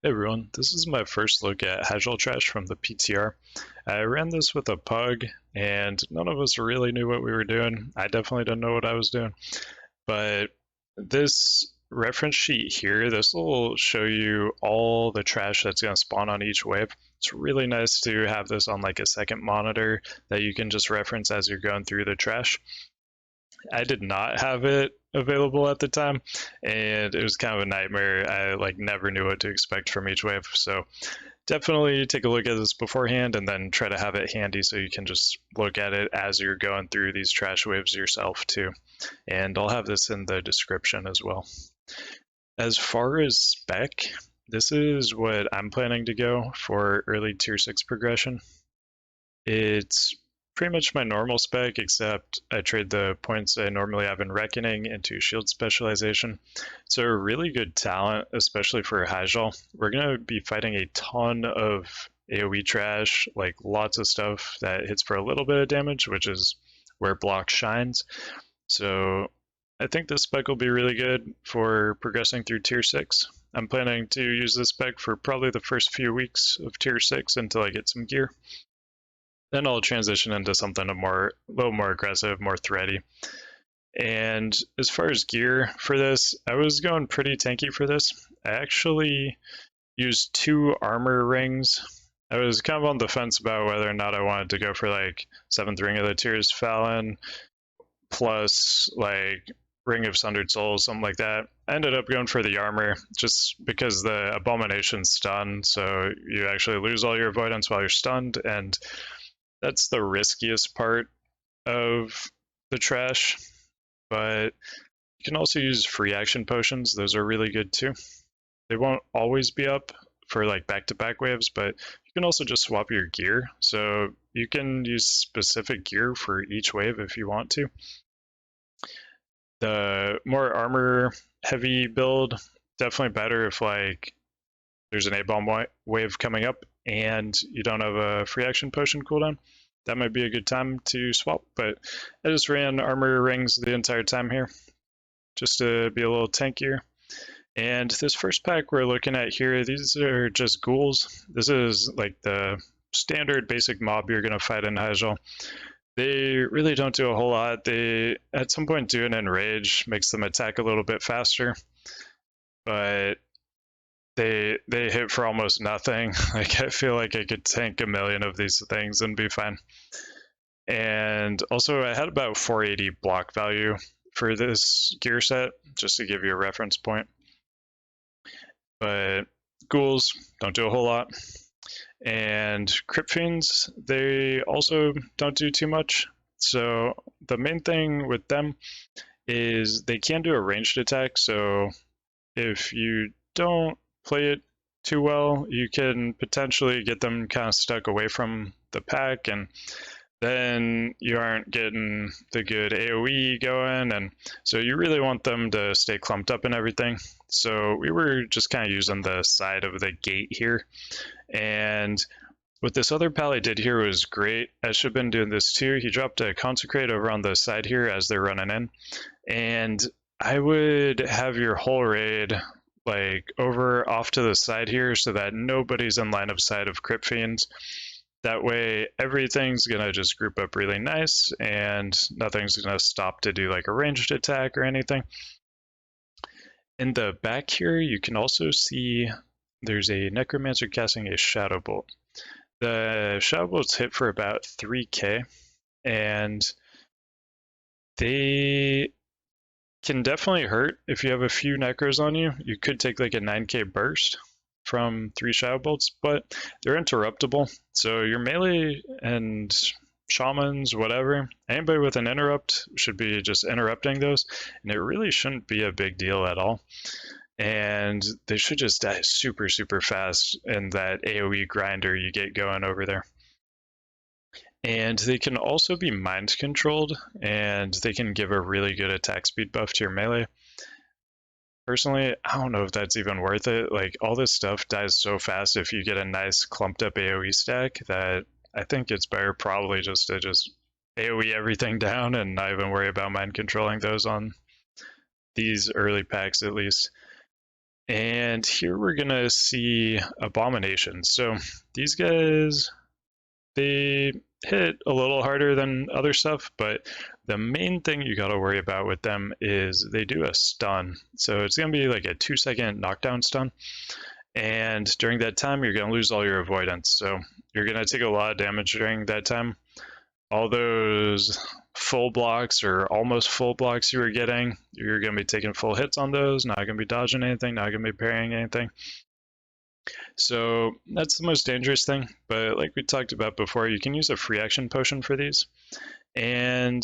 Hey everyone, this is my first look at Hyjal trash from the PTR. I ran this with a pug, and none of us really knew what we were doing. I definitely didn't know what I was doing. But this reference sheet here, this will show you all the trash that's going to spawn on each wave. It's really nice to have this on like a second monitor that you can just reference as you're going through the trash. I did not have it available at the time, and it was kind of a nightmare. I like never knew what to expect from each wave, so definitely take a look at this beforehand and then try to have it handy so you can just look at it as you're going through these trash waves yourself too. And I'll have this in the description as well. As far as spec, this is what I'm planning to go for early tier 6 progression. It's pretty much my normal spec, except I trade the points I normally have in Reckoning into shield specialization. So a really good talent, especially for Hyjal. We're going to be fighting a ton of AoE trash, like lots of stuff that hits for a little bit of damage, which is where block shines. So I think this spec will be really good for progressing through tier 6. I'm planning to use this spec for probably the first few weeks of tier 6 until I get some gear. Then I'll transition into something a little more aggressive, more thready. And as far as gear for this, I was going pretty tanky for this. I actually used 2 armor rings. I was kind of on the fence about whether or not I wanted to go for like 7th Ring of the Tears Fallon plus like Ring of Sundered Souls, something like that. I ended up going for the armor just because the Abominations stun, so you actually lose all your avoidance while you're stunned, and that's the riskiest part of the trash, but you can also use free action potions. Those are really good too. They won't always be up for like back-to-back waves, but you can also just swap your gear. So you can use specific gear for each wave if you want to. The more armor heavy build, definitely better if like there's an A-bomb wave coming up and you don't have a free action potion cooldown. That might be a good time to swap, but I just ran armor rings the entire time here just to be a little tankier. And this first pack we're looking at here, these are just ghouls. This is like the standard basic mob you're going to fight in Hyjal. They really don't do a whole lot. They at some point do an enrage, makes them attack a little bit faster, but they hit for almost nothing. Like I feel like I could tank a million of these things and be fine. And also I had about 480 block value for this gear set, just to give you a reference point. But ghouls don't do a whole lot. And Crypt Fiends, they also don't do too much. So the main thing with them is they can do a ranged attack. So if you don't play it too well, you can potentially get them kind of stuck away from the pack, and then you aren't getting the good AoE going, and so you really want them to stay clumped up and everything. So we were just kind of using the side of the gate here, and what this other pally did here was great. I should have been doing this too. He dropped a Consecrate over on the side here as they're running in, and I would have your whole raid like over off to the side here so that nobody's in line of sight of Crypt Fiends. That way everything's gonna just group up really nice and nothing's gonna stop to do like a ranged attack or anything. In the back here you can also see there's a Necromancer casting a Shadow Bolt. The Shadow Bolts hit for about 3k, and they can definitely hurt. If you have a few necros on you, you could take like a 9k burst from 3 Shadow Bolts, but they're interruptible. So your melee and shamans, whatever, anybody with an interrupt should be just interrupting those, and it really shouldn't be a big deal at all. And they should just die super, super fast in that AoE grinder you get going over there. And they can also be mind controlled, and they can give a really good attack speed buff to your melee. Personally, I don't know if that's even worth it. Like, all this stuff dies so fast if you get a nice clumped up AoE stack that I think it's better probably just to just AoE everything down and not even worry about mind controlling those on these early packs at least. And here we're gonna see Abominations. So these guys, they hit a little harder than other stuff, but the main thing you gotta worry about with them is they do a stun. So it's gonna be like a 2-second knockdown stun. And during that time, you're gonna lose all your avoidance. So you're gonna take a lot of damage during that time. All those full blocks or almost full blocks you were getting, you're going to be taking full hits on those, not going to be dodging anything, not going to be parrying anything. So that's the most dangerous thing, but like we talked about before, you can use a free action potion for these. And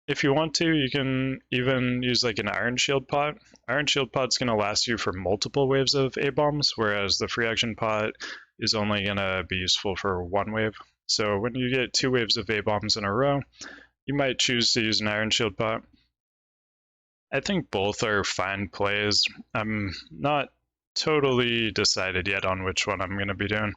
if you want to, you can even use like an Iron Shield pot. Iron Shield pot's going to last you for multiple waves of A-bombs, whereas the free action pot is only going to be useful for one wave. So when you get 2 waves of A-bombs in a row, you might choose to use an Iron Shield pot. I think both are fine plays. I'm not totally decided yet on which one I'm going to be doing.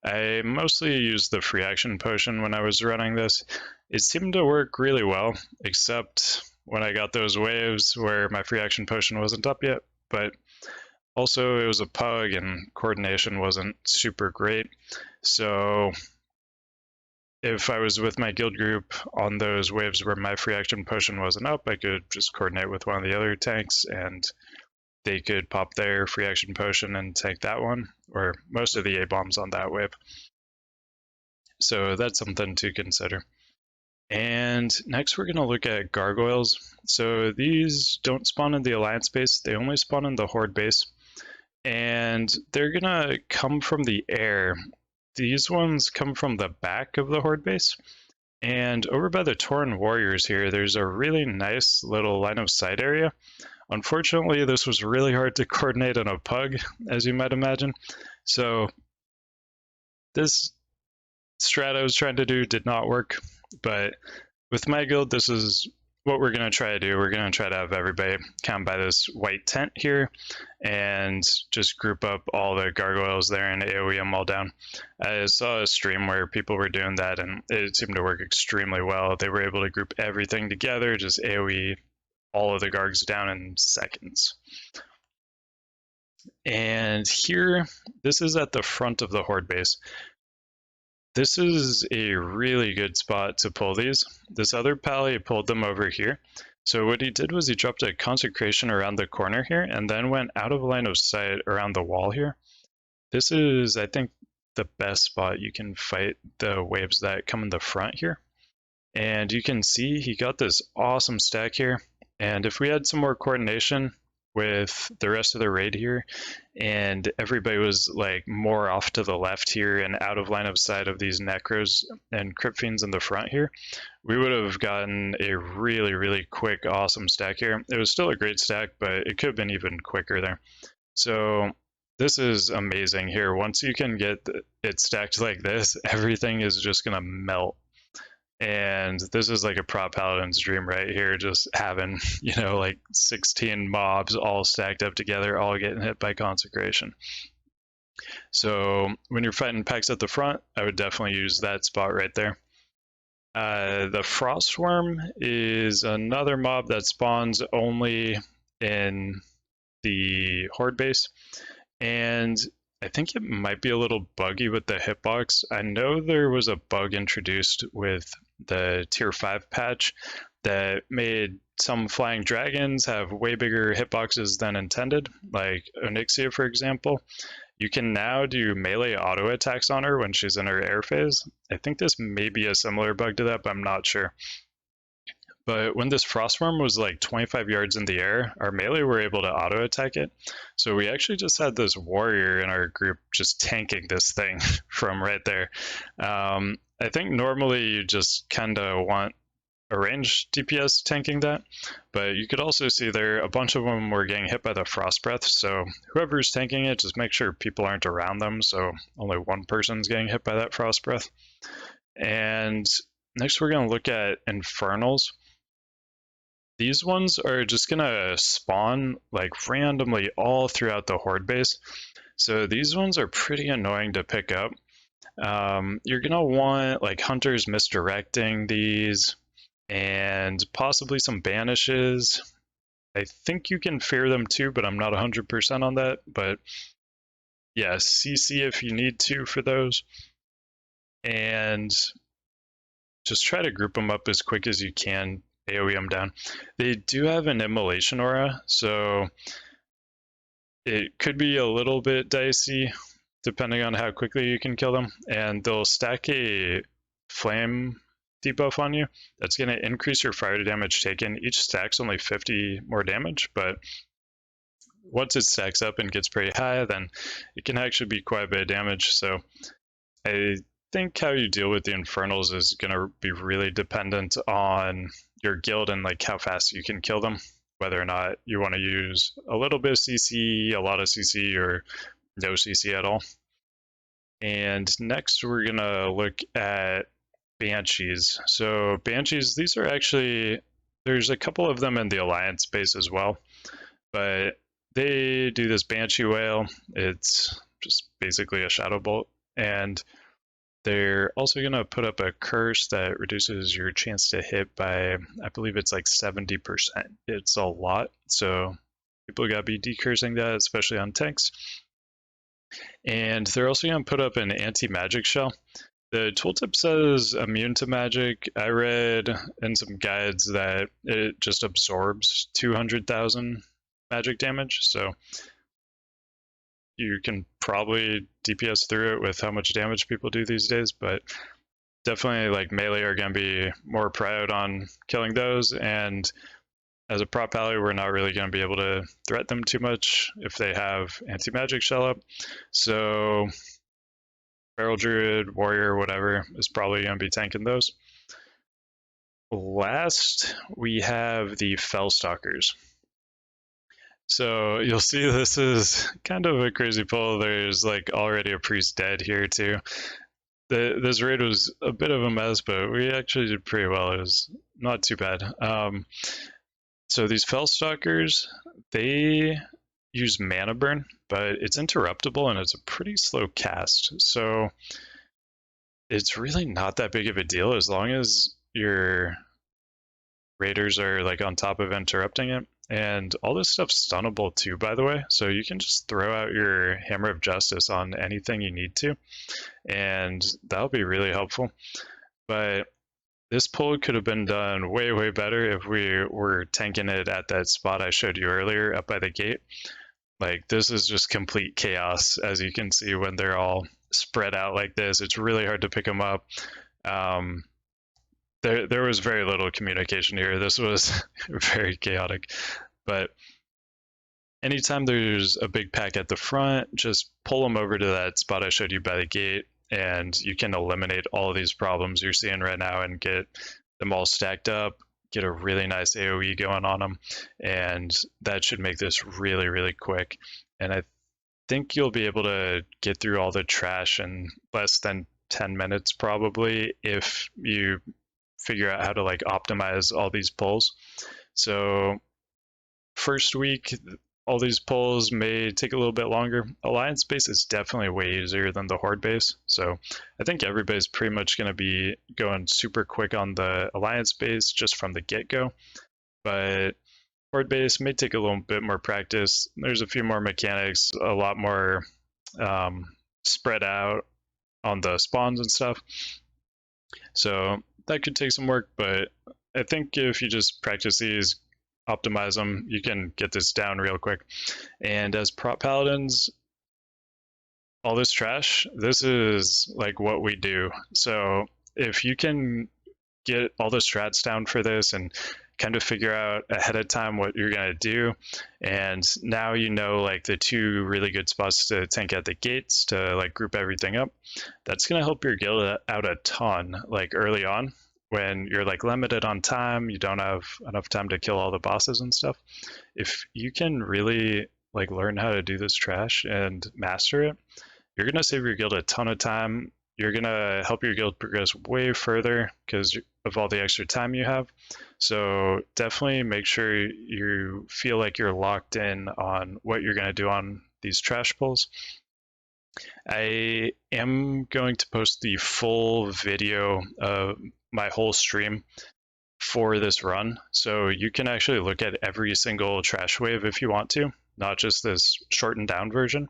I mostly used the free action potion when I was running this. It seemed to work really well, except when I got those waves where my free action potion wasn't up yet, but also it was a pug and coordination wasn't super great. So if I was with my guild group on those waves where my free action potion wasn't up, I could just coordinate with one of the other tanks and they could pop their free action potion and tank that one, or most of the A-bombs on that wave. So that's something to consider. And next we're going to look at Gargoyles. So these don't spawn in the Alliance base, they only spawn in the Horde base. And they're going to come from the air. These ones come from the back of the Horde base. And over by the Tauren Warriors here, there's a really nice little line of sight area. Unfortunately, this was really hard to coordinate on a pug, as you might imagine. So this strat I was trying to do did not work, but with my guild, this is what we're going to try to do. We're going to try to have everybody come by this white tent here and just group up all the gargoyles there and AoE them all down. I saw a stream where people were doing that and it seemed to work extremely well. They were able to group everything together, just AoE all of the gargs down in seconds. And here, this is at the front of the Horde base. This is a really good spot to pull these. This other pally pulled them over here. So what he did was he dropped a consecration around the corner here and then went out of line of sight around the wall here. This is, I think, the best spot you can fight the waves that come in the front here. And you can see he got this awesome stack here. And if we had some more coordination with the rest of the raid here, and everybody was like more off to the left here and out of line of sight of these Necros and Crypt Fiends in the front here, we would have gotten a really, really quick, awesome stack here. It was still a great stack, but it could have been even quicker there. So this is amazing here. Once you can get it stacked like this, everything is just gonna melt. And this is like a Prot Paladin's dream right here, just having, you know, like 16 mobs all stacked up together, all getting hit by consecration. So when you're fighting packs at the front, I would definitely use that spot right there. The Frostworm is another mob that spawns only in the Horde base. And I think it might be a little buggy with the hitbox. I know there was a bug introduced with the tier 5 patch that made some flying dragons have way bigger hitboxes than intended, like Onyxia, for example. You can now do melee auto attacks on her when she's in her air phase. I think this may be a similar bug to that, but I'm not sure. But when this Frostworm was like 25 yards in the air, our melee were able to auto attack it. So we actually just had this warrior in our group just tanking this thing from right there. I think normally you just kind of want a ranged DPS tanking that, but you could also see there a bunch of them were getting hit by the frost breath. So whoever's tanking it, just make sure people aren't around them. So only one person's getting hit by that frost breath. And next we're going to look at Infernals. These ones are just gonna spawn like randomly all throughout the Horde base. So these ones are pretty annoying to pick up. You're gonna want like hunters misdirecting these and possibly some banishes. I think you can fear them too, but I'm not 100% on that. But yeah, CC if you need to for those. And just try to group them up as quick as you can, AoE them down. They do have an immolation aura, so it could be a little bit dicey depending on how quickly you can kill them. And they'll stack a flame debuff on you. That's going to increase your fire damage taken. Each stack's only 50 more damage, but once it stacks up and gets pretty high, then it can actually be quite a bit of damage. So I think how you deal with the Infernals is going to be really dependent on your guild and like how fast you can kill them, whether or not you want to use a little bit of CC, a lot of CC, or no CC at all. And next we're going to look at Banshees. So Banshees, these are actually, there's a couple of them in the Alliance base as well, but they do this Banshee Wail. It's just basically a Shadow Bolt, and they're also going to put up a curse that reduces your chance to hit by, I believe it's like 70%. It's a lot, so people got to be decursing that, especially on tanks. And they're also going to put up an anti-magic shell. The tooltip says immune to magic. I read in some guides that it just absorbs 200,000 magic damage, so you can probably DPS through it with how much damage people do these days, but definitely like melee are going to be more proud on killing those, and as a Prot Paladin, we're not really going to be able to threat them too much if they have anti-magic shell up. So Feral Druid, Warrior, whatever, is probably going to be tanking those. Last, we have the Fel Stalkers. So you'll see this is kind of a crazy pull. There's like already a priest dead here too. This raid was a bit of a mess, but we actually did pretty well. It was not too bad. So these Fel Stalkers, they use mana burn, but it's interruptible and it's a pretty slow cast. So it's really not that big of a deal as long as your raiders are like on top of interrupting it. And all this stuff's stunnable too, by the way. So you can just throw out your Hammer of Justice on anything you need to, and that'll be really helpful. But this pull could have been done way, way better if we were tanking it at that spot I showed you earlier up by the gate. Like, this is just complete chaos, as you can see when they're all spread out like this. It's really hard to pick them up. There was very little communication here. This was very chaotic. But anytime there's a big pack at the front, just pull them over to that spot I showed you by the gate, and you can eliminate all of these problems you're seeing right now and get them all stacked up, get a really nice AoE going on them, and that should make this really, really quick. And I think you'll be able to get through all the trash in less than 10 minutes probably if you figure out how to like optimize all these pulls. So first week, all these pulls may take a little bit longer. Alliance base is definitely way easier than the Horde base. So I think everybody's pretty much going to be going super quick on the Alliance base just from the get-go. But Horde base may take a little bit more practice. There's a few more mechanics, a lot more spread out on the spawns and stuff. So that could take some work, but I think if you just practice these, optimize them, you can get this down real quick. And as Prot Paladins, all this trash, this is like what we do. So if you can get all the strats down for this and kind of figure out ahead of time what you're going to do, and now you know like the two really good spots to tank at the gates to like group everything up, that's going to help your guild out a ton like early on when you're like limited on time, you don't have enough time to kill all the bosses and stuff. If you can really like learn how to do this trash and master it, you're going to save your guild a ton of time. You're going to help your guild progress way further because of all the extra time you have. So definitely make sure you feel like you're locked in on what you're going to do on these trash pulls. I am going to post the full video of my whole stream for this run. So you can actually look at every single trash wave if you want to, not just this shortened down version.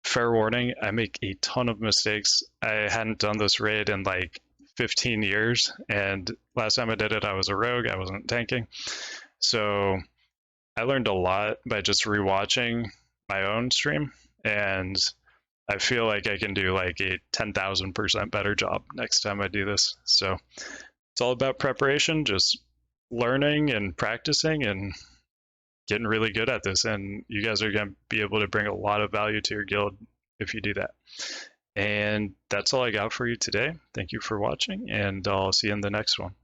Fair warning, I make a ton of mistakes. I hadn't done this raid in like 15 years, and last time I did it, I was a rogue, I wasn't tanking. So I learned a lot by just rewatching my own stream, and I feel like I can do like a 10,000% better job next time I do this. So it's all about preparation, just learning and practicing and getting really good at this. And you guys are going to be able to bring a lot of value to your guild if you do that. And that's all I got for you today. Thank you for watching, and I'll see you in the next one.